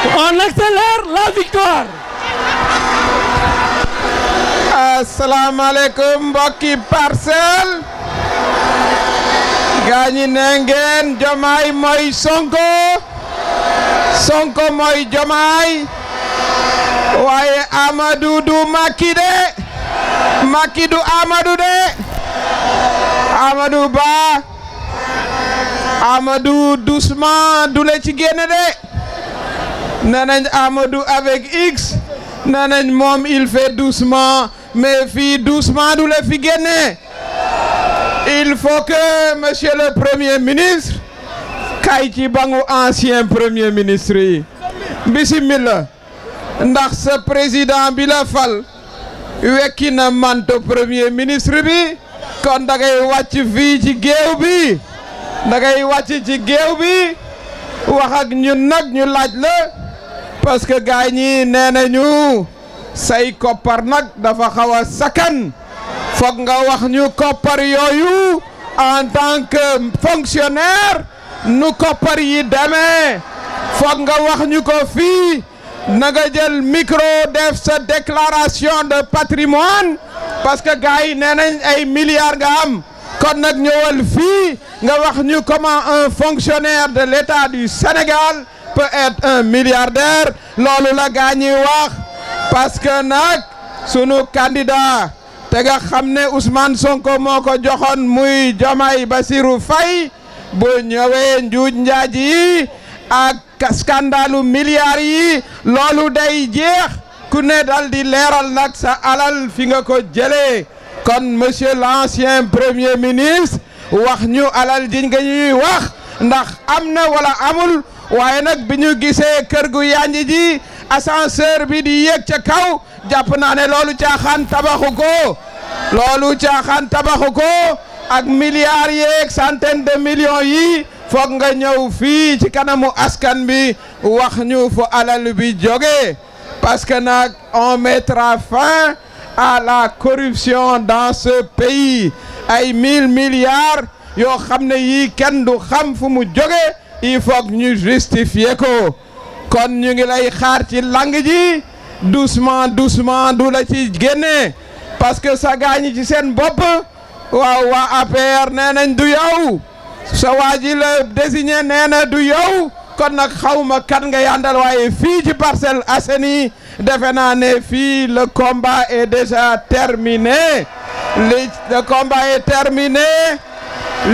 On accélère la victoire. Asalaamaaleykum mbokki Parcelles. gaañi ne ngeen Diomaye mooy Sonko. Sonko mooy Diomaye. waaye Amadou du Macky de. Macky du Amadou de. Amadou Ba. Amadou doucement du la ci génne de. nee nañ Amadou avec X. nee nañ moom il fait doucement. mais fii doucement du la fi génne. il faut que monsieur le premier ministre. kay ci bangu ancien premier ministre yi. bismillah. ndax sa président bi la fal. wekki na manto premier ministre bi. kon da ngay wàcc fii ci géew bi. da ngay wàcc ci géew bi. wax ak ñun nag ñu laaj la. parce que gars ñi nee nañu. say koppar nag dafa xaw a sakkan. foog nga wax ñu koppar yooyu. en tant que fonctionnaire. nu koppar yi demee. foog nga wax ñu ko fii. na nga jël micro def sa déclaration de patrimoine. parce que gars yi nee nañ ay milliards nga am. kon nag ñëwal fii. nga wax ñu comment un fonctionnaire de l'État du Sénégal peut être un milliardaire. loolu la gars ñi wax. parce que nag sunu candidat te nga xam ne Ousmane Sonko moo ko joxoon muy Diomaye Bassirou Faye bu ñëwee njuuj njaaj yi ak scandalu milliards yi loolu day jeex ku ne dal di leeral nag sa alal fi nga ko jëlee. kon monsieur l'ancien premier ministre wax ñu alal ji nga ñuy wax ndax am na wala amul. waaye nag bi ñu gisee kër gu yanji ji ascenseur bi di yéeg ca kaw jàpp naa ne loolu caaxaan tabaxu ko. loolu caaxaan tabaxu ko ak milliards yeeg centaine de millions yi foog nga ñëw fii ci kanamu askan bi wax ñu fu alal bi jóge. parce que nag on mettra fin à la corruption dans ce pays. ay 1000 milliards yoo xam ne yii kenn du xam fu mu jóge. il faut ñu justifier ko. kon ñu ngi lay xaar ci lang ji doucement doucement du la ci génne. parce que sa gaañi ci seen bopp. waaw waa APR nee nañ du yow. sa waa ji la désigné nee na du yow. kon nag xawma kan nga yàndal waaye fii ci Parcelles Assainies defe naa ne fii le combat est déjà terminé. le combat est terminé.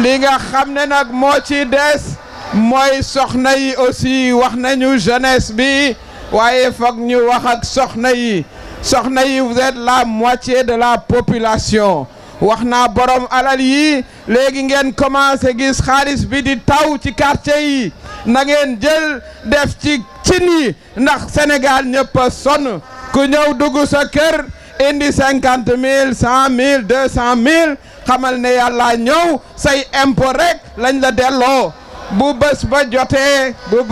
li nga xam ne nag moo ci des. mooy soxna yi aussi wax nañu jeunesse bi waaye foog ñu wax ak soxna yi. soxna yi vous êtes la moitié de la population. wax naa borom alal yi léegi ngeen commencé gis xaalis bi di taw ci quartier yi. na ngeen jël def ci cin yi ndax Sénégal ñëpp a sonn. ku ñëw dugg sa kër indi 50 000 100 000 200 000 xamal ne yàlla ñëw say impôt rek lañ la delloo. bu bés ba jotee bu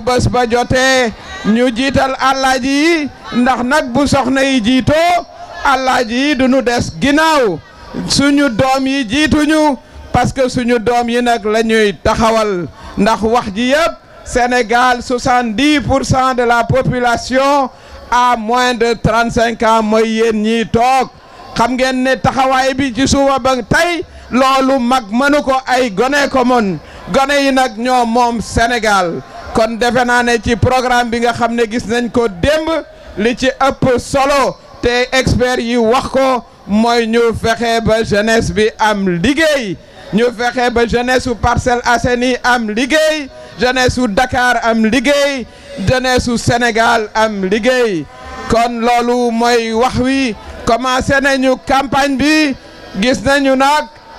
bés ba jotee ñu jiital alaaji yi ndax nag bu soxna yi jiitoo alaaji yi duñu des ginnaaw. suñu doom yi jiituñu parce que suñu doom yi nag la ñuy taxawal. ndax wax ji yëpp Sénégal 70% de la population à moins de 35 ans mooy yéen ñii toog. xam ngeen ne taxawaay bi ci suba ba tey loolu mag mënu ko ay gone ko mën. gone yi nag ñoo moom Sénégal. kon defe naa ne ci programme bi nga xam ne gis nañ ko démb li ci ëpp solo te experts yi wax ko mooy ñu fexe ba jeunesse bi am liggéey. ñu fexe ba jeunesse su Parcelles Assainies am liggéey. jeunesse su Dakar am liggéey. jeunesse su Sénégal am liggéey. kon loolu mooy wax wi. commencé nañu campagne bi.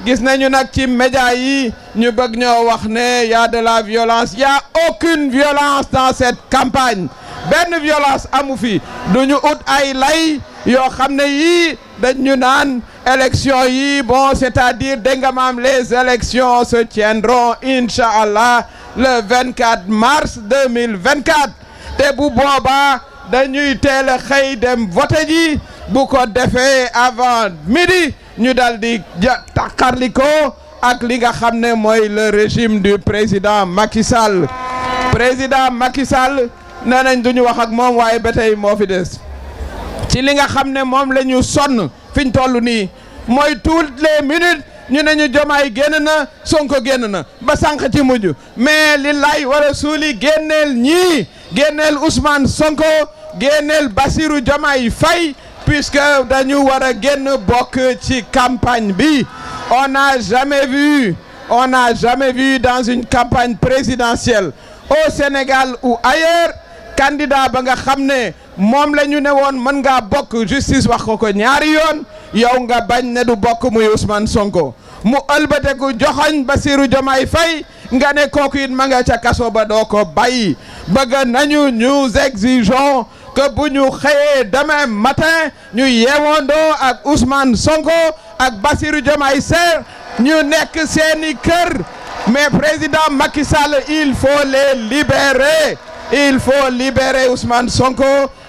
gis nañu nag ci média yi ñu bëgg ñoo wax ne y a de la violence. y a aucune violence dans cette campagne. benn violence amu fi. duñu ut ay lay yoo xam ne yii dañu naan élection yi bon c'est-à-dire dégg nga maam les élections se tiendront inch'Allah le 24 mars 2024. te bu boobaa dañuy teel a xëy dem voter ji. bu ko defee avant midi ñu dal di taqarliko ak li nga xam ne mooy le régime du président Macky Sall. président Macky Sall nee nañ duñu wax ak moom waaye ba tey moo fi des ci li nga xam ne moom la ñu sonn fi ñu toll nii mooy toutes les minutes ñu ne ñu Diomaye génn na Sonko génn na ba sànq ci mujj mais li lay war a suuli génneel ñii génneel Ousmane Sonko génneel Bassirou Diomaye Faye puisque dañu war a génn bokk ci campagne bi on n'a jamais vu dans une campagne présidentielle au Sénégal ou ailleurs candidat ba nga xam ne moom la ñu ne woon mën ngaa bokk justice wax ko ñaari yoon yow nga bañ ne du bokk muy Ousmane Sonko mu ëlbateku joxoñ Bassirou Diomaye Faye nga ne kooku it ma nga ca kaso ba doo ko bàyyi bëgg nañu nous exigeons que bu ñu xëyee demain matin ñu yeewandoo ak Ousmane Sonko ak Bassirou Diomaye Faye ñu nekk seeni kër mais président Macky Sall il faut les libérer. Il faut libérer Ousmane Sonko,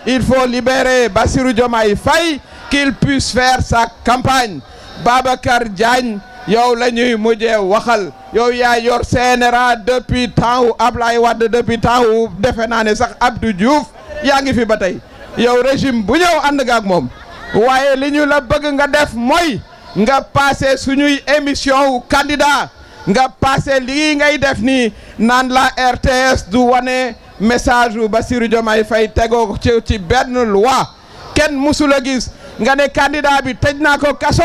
il faut libérer Bassirou Diomaye Faye, qu'il puisse faire sa campagne. Babacar Diagne yow la ñuy mujjee waxal yow yaa yor CNRA depuis temps wu Ablaye Wade depuis temps wu defe naa ne sax Abdou Diouf yaa ngi fi ba tey yow régime bu ñëw ànd nga ak moom waaye li ñu la bëgg nga def mooy nga passé suñuy émission wu candidat nga passé lii ngay def nii naan la RTS du wane message wu Bassirou Diomaye Faye tegoo ci benn loi kenn musul a gis nga ne candidat bi tëj naa ko kaso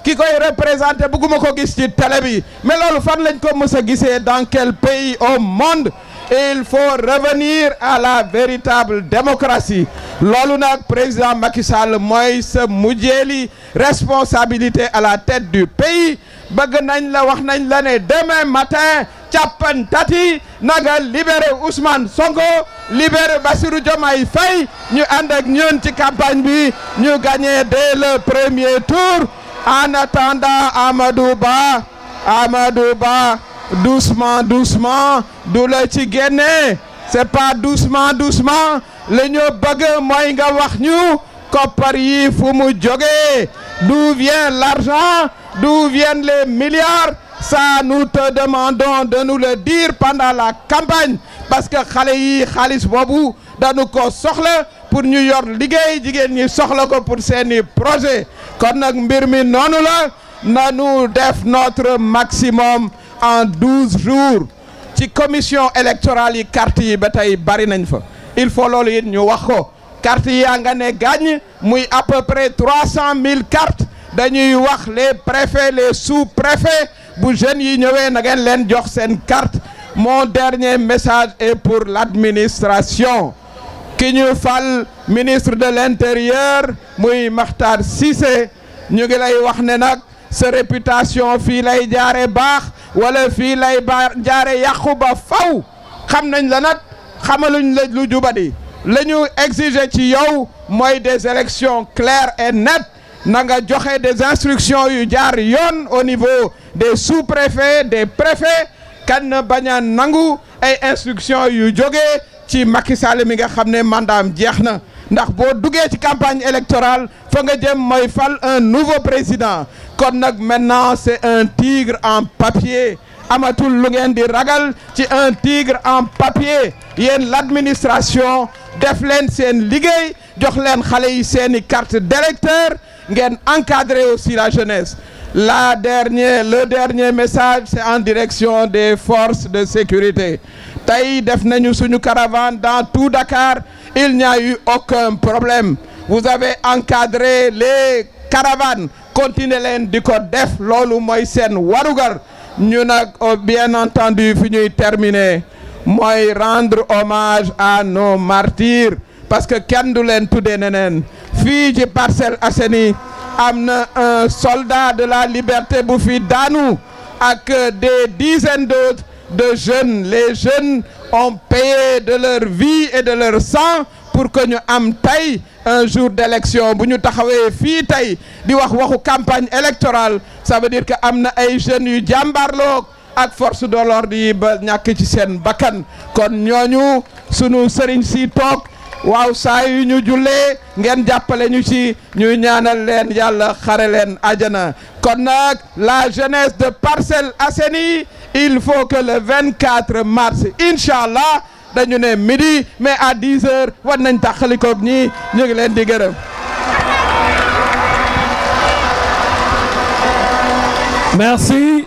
ki koy représenté bëgguma ko gis ci télé bi mais loolu fan lañ ko mës a gisee dans quel pays au monde il faut revenir à la véritable démocratie loolu nag président Macky Sall mooy sa mujjeeli responsabilité à la tête du pays bëgg nañ la wax nañ la ne demain matin càppantati naga libéré Ousmane Sonko libéré Bassirou Diomaye Faye ñu ànd ak ñun ci campagne bi ñu gagné dès le premier tour en attendant Amadou Ba doucement du la ci génne c'est pas doucement li ñu bëgg mooy nga wax ñu koppar yi fu mu jógee d'où vient l'argent d'où viennent les milliards. Ça nous te demandons de nous le dire pendant la campagne parce que xale yi xaalis boobu dañu ko soxla pour ñu yor liggéey jigéen ñi soxla ko pour seeni projet kon nag mbir mi noonu la nanu def notre maximum en 12 jours ci commission électorale yi carte yi ba tey bari nañ fa il faut loolu it ñu wax ko carte yi yaa nga ne gàññ muy à peu près 300 000 cartes dañuy wax les préfets les sous-préfets bu jeunes yi ñëwee na ngeen leen jox seen carte mon dernier message est pour l'administration ki ñu fal ministre de l'intérieur muy Makhtar Cissé ñu ngi lay wax ne nag sa réputation fii lay jaare baax wala fii lay jaare yàqu ba faw xam nañ la nag xamaluñ la lu jubadi la ñu exiger ci yow mooy des élections claires et nettes na nga joxe des instructions yu jaar yoon au niveau des sous-préfets des préfets kan na bañ a nangu ay instructions yu jógee ci Macky Sall mi nga xam ne mandaam jeex na ndax boo duggee ci campagne électorale fa nga jëm mooy fal un nouveau président kon nag maintenant c'est un tigre en papier amatul lu ngeen di ragal ci un tigre en papier yéen l'administration def leen seen liggéey jox leen xale yi seeni carte d'électeur ngeen encadrer aussi la jeunesse le dernier message c'est en direction des forces de sécurité tey def nañu suñu caravane dans tout Dakar il n'y a eu aucun problème vous avez encadré les caravanes continuez leen di ko def loolu mooy seen warugar ñu nag bien entendu fi ñuy terminer mooy rendre hommage à nos martyrs parce que kenn du leen tuddee neneen fii ci Parcelles Assainies am na un soldat de la liberté bu fi daanu ak des dizaines d'autres de jeunes les jeunes ont payé de leur vie et de leur sang pour que ñu am tey un jour d'élection bu ñu taxawee fii tey di wax waxu campagne électorale ça veut dire que am na ay jeunes yu jàmbaarloo ak force de l'ordre yi ba ñàkk ci seen bakkan kon ñooñu sunu sëriñ si toog waaw saa yu ñu jullee ngeen jàppale ñu ci ñu ñaanal leen yàlla xare leen àjjana kon nag la jeunesse de Parcelles Assainies il faut que le 24 mars inchallah dañu ne midi mais à 10 heures war nañ taxalikoog ñi ñu ngi leen di gërëm. Merci.